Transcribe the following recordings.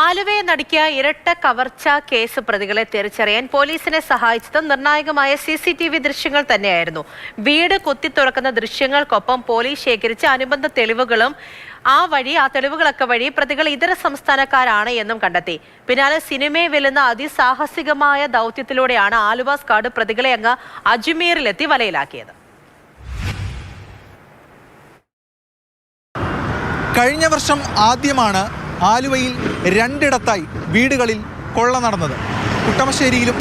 ആലുവയെ നടുക്കിയ ഇരട്ട കവർച്ച കേസ് പ്രതികളെ തിരിച്ചറിയാൻ പോലീസിനെ സഹായിച്ചത് നിർണായകമായ CCTV ദൃശ്യങ്ങൾ തന്നെയായിരുന്നു. വീട് കുത്തിത്തുറക്കുന്ന ദൃശ്യങ്ങൾക്കൊപ്പം പോലീസ് ശേഖരിച്ച അനുബന്ധ തെളിവുകളും ആ തെളിവുകളൊക്കെ വഴി പ്രതികൾ ഇതര സംസ്ഥാനക്കാരാണ് എന്നും കണ്ടെത്തി. പിന്നാലെ സിനിമയെ വെല്ലുന്ന അതിസാഹസികമായ ദൗത്യത്തിലൂടെയാണ് ആലുവ സ്ക്വാഡ് പ്രതികളെ അങ്ങ് അജ്മീറിലെത്തി വലയിലാക്കിയത്. കഴിഞ്ഞ വർഷം ആദ്യമാണ് ആലുവയിൽ രണ്ടിടത്തായി വീടുകളിൽ കൊള്ള നടന്നത്. കുട്ടമശ്ശേരിയിലും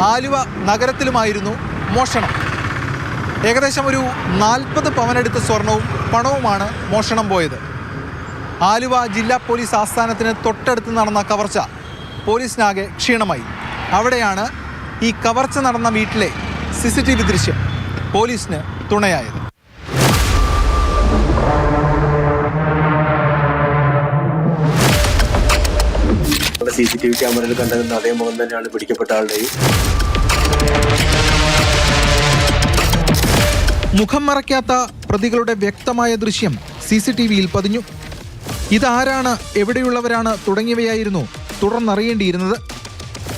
ആലുവ നഗരത്തിലുമായിരുന്നു മോഷണം. ഏകദേശം ഒരു 40 പവനെടുത്ത സ്വർണവും പണവുമാണ് മോഷണം പോയത്. ആലുവ ജില്ലാ പോലീസ് ആസ്ഥാനത്തിന് തൊട്ടടുത്ത് നടന്ന കവർച്ച പോലീസിനാകെ ക്ഷീണമായി. അവിടെയാണ് ഈ കവർച്ച നടന്ന വീട്ടിലെ CCTV ദൃശ്യം പോലീസിന് തുണയായത്. CCTV ക്യാമറയിൽ കണ്ടെത്തുന്ന അതേ മുഖം തന്നെയാണ് പിടിക്കപ്പെട്ട ആളുടെയും. മുഖം മറയ്ക്കാത്ത പ്രതികളുടെ വ്യക്തമായ ദൃശ്യം CCTVയിൽ പതിഞ്ഞു. ഇതാരാണ്, എവിടെയുള്ളവരാണ് തുടങ്ങിയവയായിരുന്നു തുടർന്നറിയേണ്ടിയിരുന്നത്.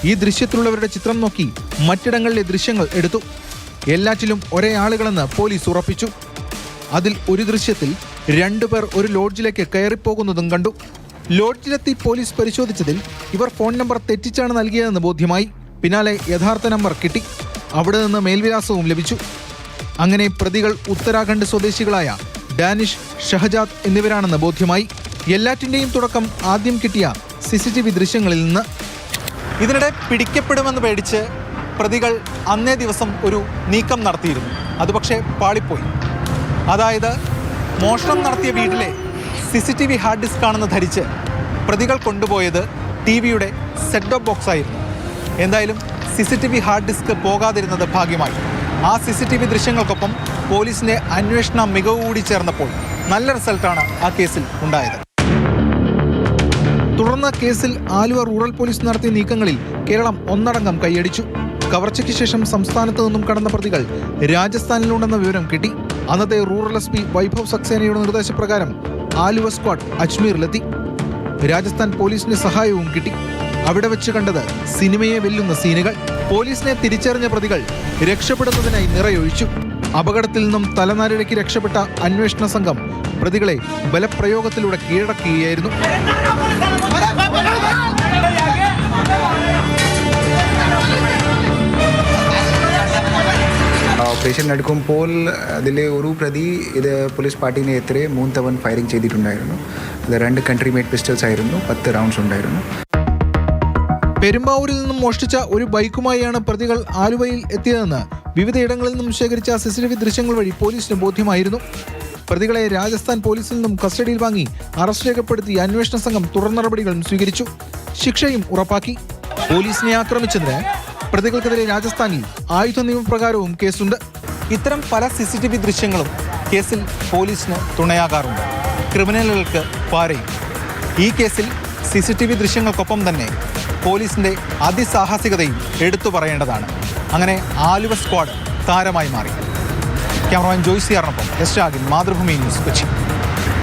ഈ ദൃശ്യത്തിലുള്ളവരുടെ ചിത്രം നോക്കി മറ്റിടങ്ങളിലെ ദൃശ്യങ്ങൾ എടുത്തു. എല്ലാറ്റിലും ഒരേ ആളുകളെന്ന് പോലീസ് ഉറപ്പിച്ചു. അതിൽ ഒരു ദൃശ്യത്തിൽ 2 പേർ ഒരു ലോഡ്ജിലേക്ക് കയറിപ്പോകുന്നതും കണ്ടു. ലോഡ്ജിലെത്തി പോലീസ് പരിശോധിച്ചതിൽ ഇവർ ഫോൺ നമ്പർ തെറ്റിച്ചാണ് നൽകിയതെന്ന് ബോധ്യമായി. പിന്നാലെ യഥാർത്ഥ നമ്പർ കിട്ടി. അവിടെ നിന്ന് മേൽവിലാസവും ലഭിച്ചു. അങ്ങനെ പ്രതികൾ ഉത്തരാഖണ്ഡ് സ്വദേശികളായ ഡാനിഷ്, ഷഹജാദ് എന്നിവരാണെന്ന് ബോധ്യമായി. എല്ലാറ്റിൻ്റെയും തുടക്കം ആദ്യം കിട്ടിയ CCTV ദൃശ്യങ്ങളിൽ നിന്ന്. ഇതിനിടെ പിടിക്കപ്പെടുമെന്ന് പേടിച്ച് പ്രതികൾ അന്നേ ദിവസം ഒരു നീക്കം നടത്തിയിരുന്നു. അത് പക്ഷേ പാളിപ്പോയി. അതായത് മോഷണം നടത്തിയ വീട്ടിലെ CCTV ഹാർഡ് ഡിസ്ക് ആണെന്ന് ധരിച്ച് പ്രതികൾ കൊണ്ടുപോയത് TV-യുടെ സെറ്റ് ടോപ്പ് ബോക്സ് ആയിരുന്നു. എന്തായാലും CCTV ഹാർഡ് ഡിസ്ക് പോകാതിരുന്നത് ഭാഗ്യമായി. ആ CCTV ദൃശ്യങ്ങൾക്കൊപ്പം പോലീസിൻ്റെ അന്വേഷണ മികവ് കൂടി ചേർന്നപ്പോൾ നല്ല റിസൾട്ടാണ് ആ കേസിൽ ഉണ്ടായത്. തുടർന്ന് കേസിൽ ആലുവ റൂറൽ പോലീസ് നടത്തിയ നീക്കങ്ങളിൽ കേരളം ഒന്നടങ്കം കൈയടിച്ചു. കവർച്ചയ്ക്ക് ശേഷം സംസ്ഥാനത്ത് നിന്നും കടന്ന പ്രതികൾ രാജസ്ഥാനിലുണ്ടെന്ന വിവരം കിട്ടി. അന്നത്തെ റൂറൽ SP വൈഭവ് സക്സേനയുടെ നിർദ്ദേശപ്രകാരം ആലുവ സ്ക്വാഡ് അജ്മീറിലെത്തി. രാജസ്ഥാൻ പോലീസിന് സഹായവും കിട്ടി. അവിടെ വെച്ച് കണ്ടത് സിനിമയെ വെല്ലുന്ന സീനുകൾ. പോലീസിനെ തിരിച്ചറിഞ്ഞ പ്രതികൾ രക്ഷപ്പെടുന്നതിനായി നിറയൊഴിച്ചു. അപകടത്തിൽ നിന്നും തലനാരിഴയ്ക്ക് രക്ഷപ്പെട്ട അന്വേഷണ സംഘം പ്രതികളെ ബലപ്രയോഗത്തിലൂടെ കീഴടക്കുകയായിരുന്നു. ഓപ്പറേഷൻ നടക്കുമ്പോൾ അതിലെ ഒരു പ്രതി ഇത് പോലീസ് പാർട്ടിനെ എതിരെ 3 തവണ ഫയറിംഗ് ചെയ്തിട്ടുണ്ടായിരുന്നു. അത് 2 കൺട്രി മേഡ് പിസ്റ്റൾസ് ആയിരുന്നു. 10 റൗണ്ട്സ് ഉണ്ടായിരുന്നു. പെരുമ്പാവൂരിൽ നിന്നും മോഷ്ടിച്ച ഒരു ബൈക്കുമായാണ് പ്രതികൾ ആലുവയിൽ എത്തിയതെന്ന് വിവിധയിടങ്ങളിൽ നിന്നും ശേഖരിച്ച CCTV ദൃശ്യങ്ങൾ വഴി പോലീസിന് ബോധ്യമായിരുന്നു. പ്രതികളെ രാജസ്ഥാൻ പോലീസിൽ നിന്നും കസ്റ്റഡിയിൽ വാങ്ങി അറസ്റ്റ് രേഖപ്പെടുത്തി അന്വേഷണ സംഘം തുടർ നടപടികളും സ്വീകരിച്ചു. ശിക്ഷയും ഉറപ്പാക്കി. പോലീസിനെ ആക്രമിച്ചതിന് പ്രതികൾക്കെതിരെ രാജസ്ഥാനിൽ ആയുധ നിയമപ്രകാരവും കേസുണ്ട്. ഇത്തരം പല CCTV ദൃശ്യങ്ങളും കേസിൽ പോലീസിന് തുണയാകാറുണ്ട്. ക്രിമിനലുകൾക്ക് പാരയും. ഈ കേസിൽ CCTV ദൃശ്യങ്ങൾക്കൊപ്പം തന്നെ പോലീസിൻ്റെ അതിസാഹസികതയും എടുത്തു പറയേണ്ടതാണ്. അങ്ങനെ ആലുവ സ്ക്വാഡ് താരമായി മാറി. ക്യാമറമാൻ ജോയ്സിയാറിനൊപ്പം എസ് രാഗിൻ, മാതൃഭൂമി ന്യൂസ്, കൊച്ചി.